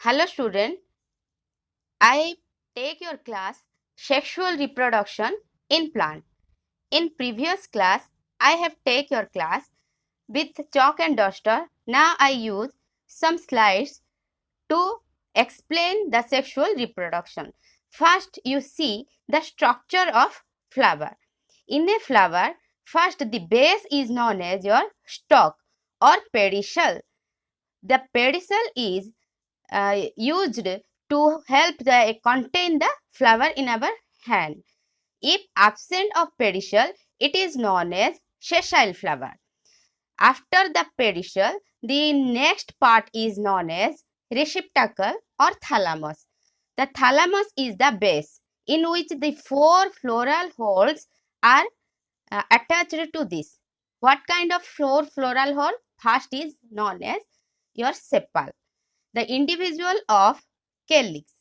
Hello student, I take your class Sexual Reproduction in Plant. In previous class, I have take your class with chalk and duster. Now I use some slides to explain the sexual reproduction. First, you see the structure of flower. In a flower, first the base is known as your stalk or pedicel. The pedicel is used to help contain the flower in our hand. If absent of pedicel, it is known as sessile flower. After the pedicel, the next part is known as receptacle or thalamus. The thalamus is the base in which the four floral holes are attached to this. What kind of four floral hole? First is known as your sepal, the individual of calyx.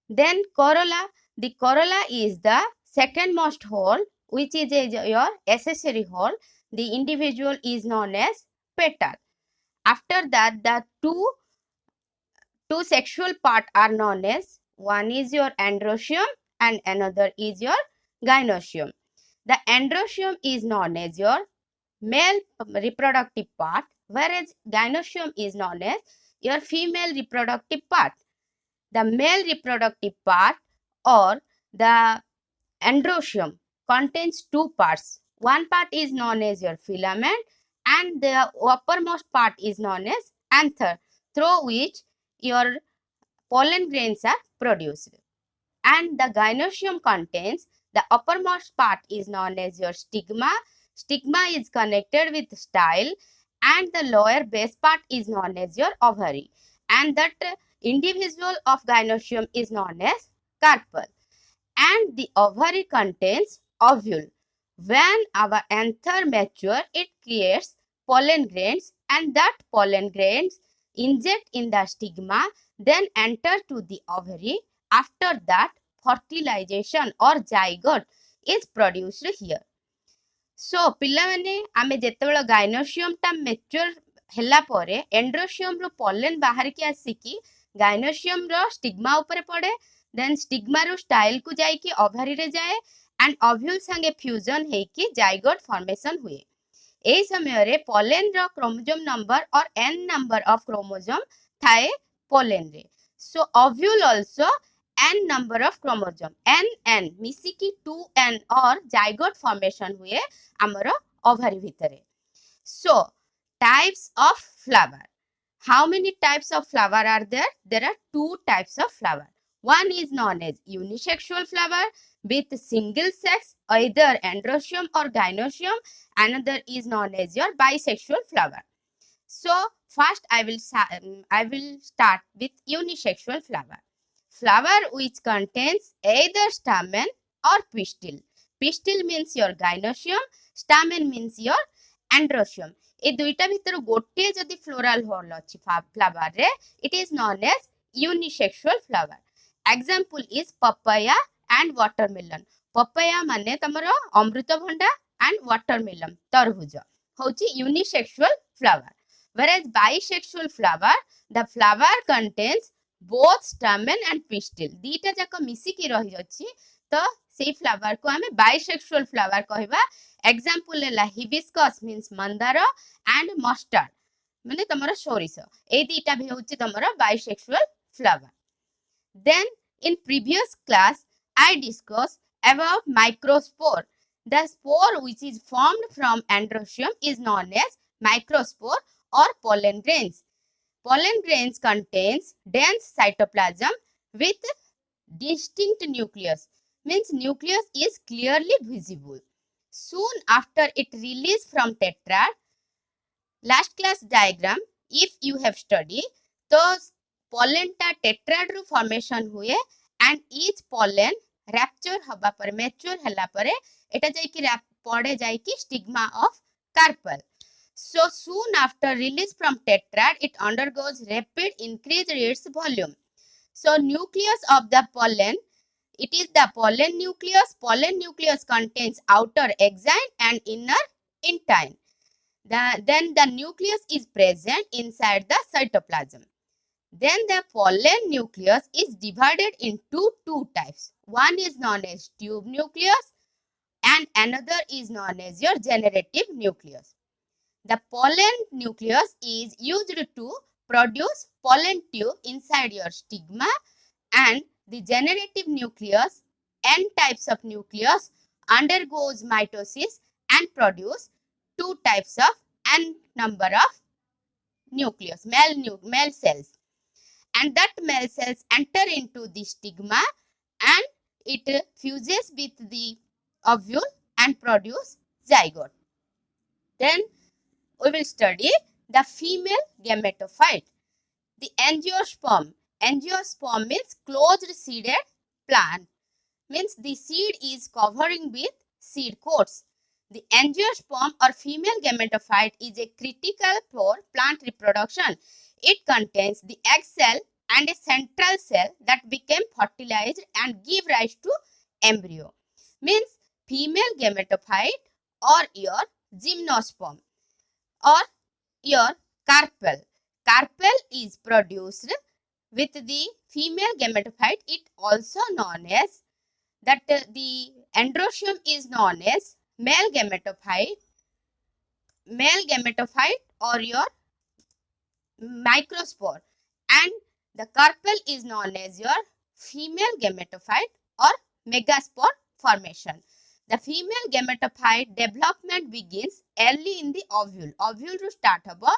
Then corolla. The corolla is the secondmost hole, which is your accessory hole. The individual is known as petal. After that, the two sexual part are known as, one is your androecium and another is your gynoecium. The androecium is known as your male reproductive part, whereas gynoecium is known as your female reproductive part. The male reproductive part or the androecium contains two parts. One part is known as your filament and the uppermost part is known as anther, through which your pollen grains are produced. And the gynoecium contains, the uppermost part is known as your stigma. Stigma is connected with style and the lower base part is known as your ovary. And that individual of gynoecium is known as carpel. And the ovary contains ovule. When our anther mature, it creates pollen grains and that pollen grains inject in the stigma, then enter to the ovary. After that, fertilization or zygote is produced here. So ପିଲାମାନେ ଆମେ ଯେତେବେଳେ ଗାଇନୋସିୟମ ଟା ମେଚୁର ହେଲା ପରେ ଏଣ୍ଡ୍ରୋସିୟମ ରୁ ପଲେନ ବାହାରିକି ଆସିକି ଗାଇନୋସିୟମ ର ସ୍ଟିଗ୍ମା ଉପରେ ପଡେ, ଦେନ୍ ସ୍ଟିଗ୍ମା ରୁ ଷ୍ଟାଇଲ କୁ ଯାଇକି ଓଭାରି ରେ ଯାଏ and ovule ସାଙ୍ଗେ ଫ୍ୟୁଜନ ହେଇକି zygote formation ହୁଏ. ଏହି ସମୟରେ ପଲେନ ର chromosome number or n number of chromosome ଥାଏ ପଲେନ ରେ. So ovule also n number of chromosome, n ମିଶିକି 2n or zygote formation ହୁଏ ଆମର ovary ଭିତରେ. So types of flower. How many types of flower are there? There are two types of flower. One is known as unisexual flower with single sex, either androecium or gynoecium. Another is known as your bisexual flower. So first I will start with unisexual flower. Flower which contains either stamen or pistil. Pistil means your gynoecium, stamen means your androecium. ए दुईटा भितर गोटे जदि floral whole अछि flower रे, it is known as unisexual flower. Example is papaya and watermelon. Papaya माने तमरो अमृतभंडा and watermelon तरबूज होची unisexual flower. Whereas bisexual flower, the flower contains both stamen and pistil. दीटा जाक मिसिकी रही अछि, तो सेई फ्लावर को हमें bisexual flower कहबा. Example है hibiscus means mandara and mustard माने तमरो सोरिस. ए दीटा भी होची तमरो bisexual flower. Then in previous class I discussed about microspore. The spore which is formed from androecium is known as microspore or pollen grains. Pollen grains contains dense cytoplasm with distinct nucleus. Means nucleus is clearly visible. Soon after it release from tetrad, last class diagram if you have studied, तो pollen टा tetrad रू formation हुए and each pollen rapture हबा पर mature हला परे एटा जाइकी पड़े जाइकी stigma of carpel. So soon after release from tetrad, it undergoes rapid increase in its volume. So nucleus of the pollen, it is the pollen nucleus. Pollen nucleus contains outer exine and inner intine. Then the nucleus is present inside the cytoplasm. Then the pollen nucleus is divided into two types. One is known as tube nucleus and another is known as your generative nucleus. The pollen nucleus is used to produce pollen tube inside your stigma, and the generative nucleus, N types of nucleus, undergoes mitosis and produce two types of N number of nucleus, male cells. And that male cells enter into the stigma and it fuses with the ovule and produce zygote. Then we will study the female gametophyte. The angiosperm. Angiosperm means closed seeded plant. Means the seed is covering with seed coats. The angiosperm or female gametophyte is a critical for plant reproduction. It contains the egg cell and a central cell that become fertilized and give rise to embryo. Means female gametophyte or your gymnosperm or your carpel. Carpel is produced with the female gametophyte. It also known as that the androecium is known as male gametophyte or your microspore, and the carpel is known as your female gametophyte or megaspore formation. The female gametophyte development begins early in the ovule. Ovule ru start habo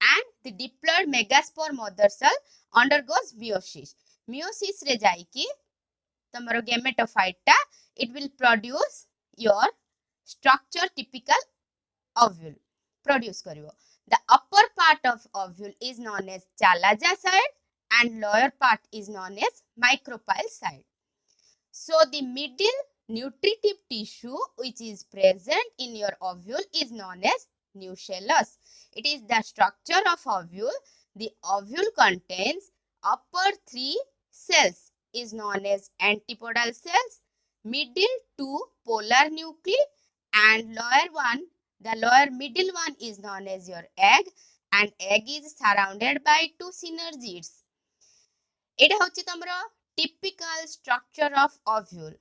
and the diploid megaspore mother cell undergoes meiosis. Meiosis re jaiki तमरो gametophyte टा it will produce your structure typical ovule produce करिवो. The upper part of ovule is known as chalaza side and lower part is known as micropyle side. So the middle nutritive tissue which is present in your ovule is known as nucellus. It is the structure of ovule. The ovule contains upper three cells is known as antipodal cells, middle two polar nuclei, and lower middle one is known as your egg, and egg is surrounded by two synergids. এটা হচ্ছে তোমরা typical structure of ovule.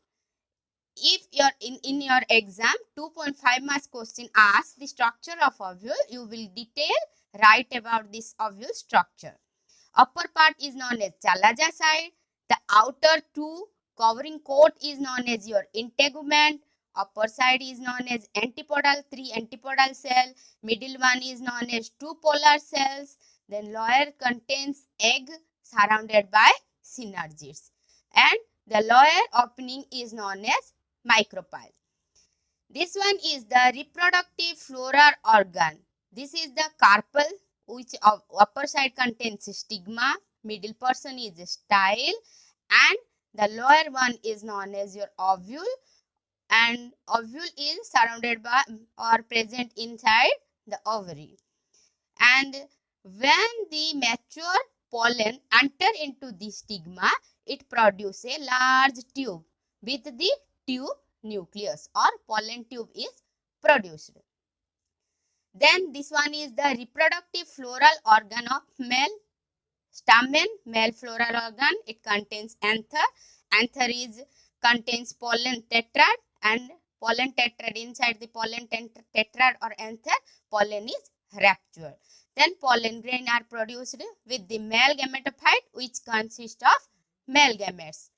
If you're in your exam 2.5 marks question asks the structure of ovule, you will write about this ovule structure. Upper part is known as chalaza side. The outer two covering coat is known as your integument. Upper side is known as antipodal, 3 antipodal cell. Middle one is known as 2 polar cells. Then lower contains egg surrounded by synergids. And the lower opening is known as micropyle. This one is the reproductive floral organ. This is the carpel, which upper side contains stigma, middle portion is style, and the lower one is known as your ovule, and ovule is surrounded by or present inside the ovary. And when the mature pollen enter into the stigma, it produces a large tube with the tube nucleus or pollen tube is produced. Then this one is the reproductive floral organ of male. Stamen, male floral organ. It contains anther. Anther contains pollen tetrad, and pollen tetrad inside the pollen tetrad or anther, pollen is ruptured. Then pollen grain are produced with the male gametophyte, which consists of male gametes.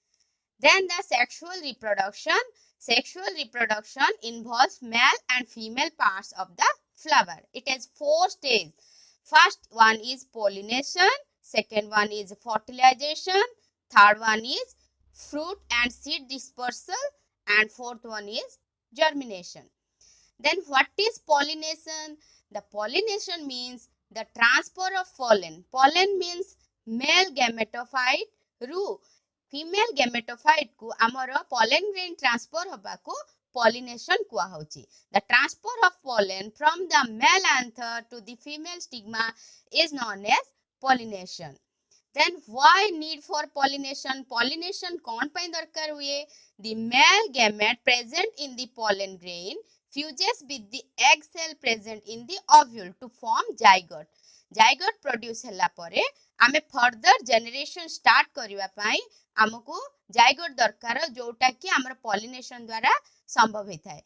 Then the sexual reproduction. Sexual reproduction involves male and female parts of the flower. It has 4 stages. First one is pollination, second one is fertilization, third one is fruit and seed dispersal, and fourth one is germination. Then what is pollination? The pollination means the transfer of pollen. Pollen means male gametophyte ru female gametophyte ku amara pollen grain transfer hobako pollination kuha hochi. The transfer of pollen from the male anther to the female stigma is known as pollination. Then why need for pollination? Pollination कौन ପାଇଁ ଦରକାର ହୁଏ? The male gamete present in the pollen grain fuses with the egg cell present in the ovule to form zygote. Zygote produce हला परे आमे further generation start करबा पई हमको जाइगोट दरकार जोटा कि हमर पॉलिनेशन द्वारा संभव होता है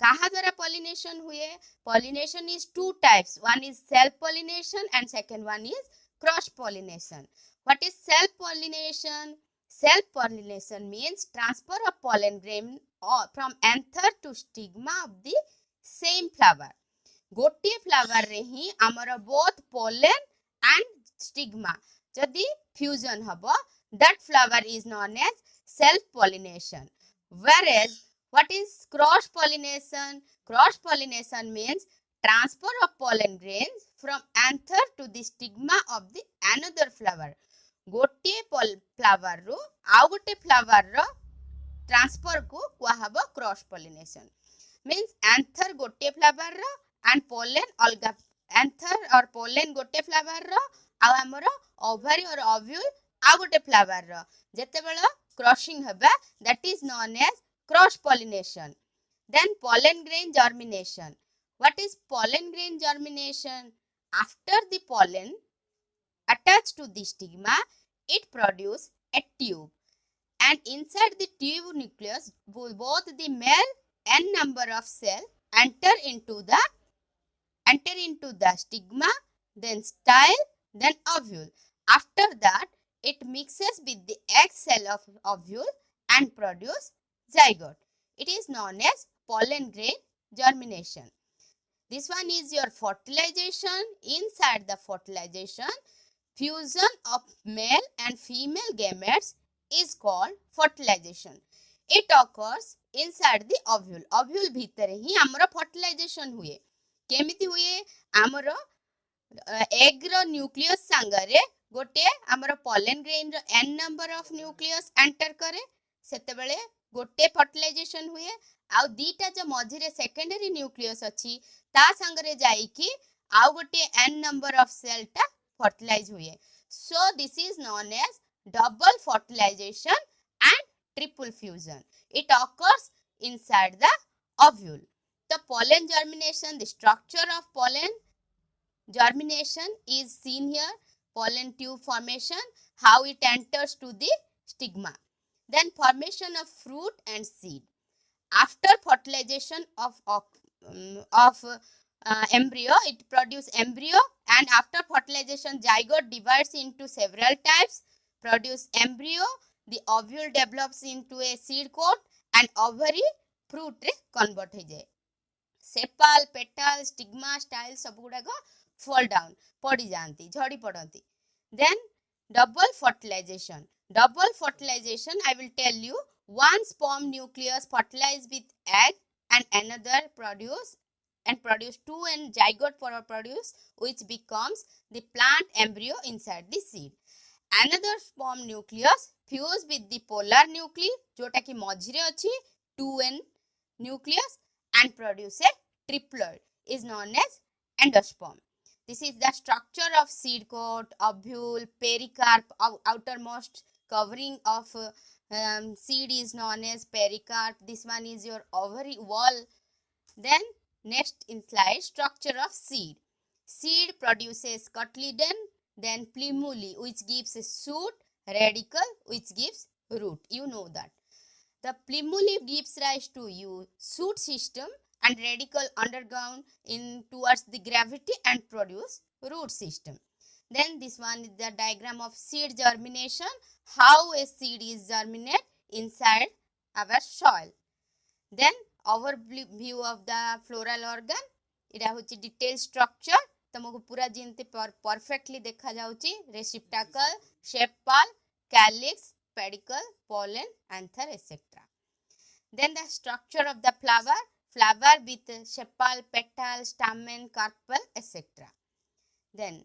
कहा द्वारा पॉलिनेशन हुए pollination is two types one is self pollination and second one is cross pollination what is self pollination means transfer of pollen grain from anther to stigma of the same flower गोटे flower रे ही हमर both pollen and stigma जदि fusion हबो that flower is known as self pollination whereas what is cross pollination means transfer of pollen grains from anther to the stigma of the another flower गोटे flower रो आउ गोटे flower रो transfer को कुआ हबो cross pollination means anther गोटे flower row and pollen अलगा anther और pollen गोटे फ्लावर रो आ हमरो ओवरी और ओव्यूल आ गोटे फ्लावर रो जेते बेला क्रॉसिंग हबा that is known as cross pollination then pollen grain germination what is pollen grain germination after the pollen attached to the stigma it produce a tube and inside the tube nucleus both the male n number of cell enter into the stigma then style then ovule after that it mixes with the egg cell of ovule and produce zygote it is known as pollen grain germination this one is your fertilization inside the fertilization fusion of male and female gametes is called fertilization it occurs inside the ovule भितर ही हमरो fertilization हुए केमिति हुए हमरो egg रो nucleus संगरे गोटे हमरो pollen grain row n number of nucleus enter करे सेते बेले गोटे fertilization हुए आउ दीटा जो मझिरे सेकेंडरी न्यूक्लियस अछि ता संगरे जाई कि आउ गोटे n number of cell टा fertilize हुए so this is known as double fertilization and triple fusion it occurs inside the ovule the pollen germination the structure of pollen germination is seen here pollen tube formation how it enters to the stigma then formation of fruit and seed after fertilization of embryo it produce embryo and after fertilization zygote divides into several types produce embryo the ovule develops into a seed coat and ovary fruit रे convert हो जाए sepal पेटाल stigma style सब गुडा को fall down पड़ी जानती झड़ी पड़ती then double fertilization I will tell you one sperm nucleus fertilized with egg and another produce two and zygote produce which becomes the plant embryo inside the seed another sperm nucleus fuse with the polar nuclei जोटा कि मझिरे अछि 2n nucleus and produce a triploid is known as endosperm this is the structure of seed coat ovule pericarp outermost covering of seed is known as pericarp this one is your ovary wall then next in slide structure of seed produces cotyledon then plumule which gives a shoot radicle which gives root you know that the plumule gives rise to you shoot system and radicle underground in towards the gravity and produce root system then this one is the diagram of seed germination how a seed is germinate inside our soil then overview of the floral organ Ida होची detail structure तुमको पूरा जिनते perfectly देखा जाउची receptacle sepal calyx pedicel pollen anther etc then the structure of the flower with sepal petal stamen carpel etc then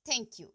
thank you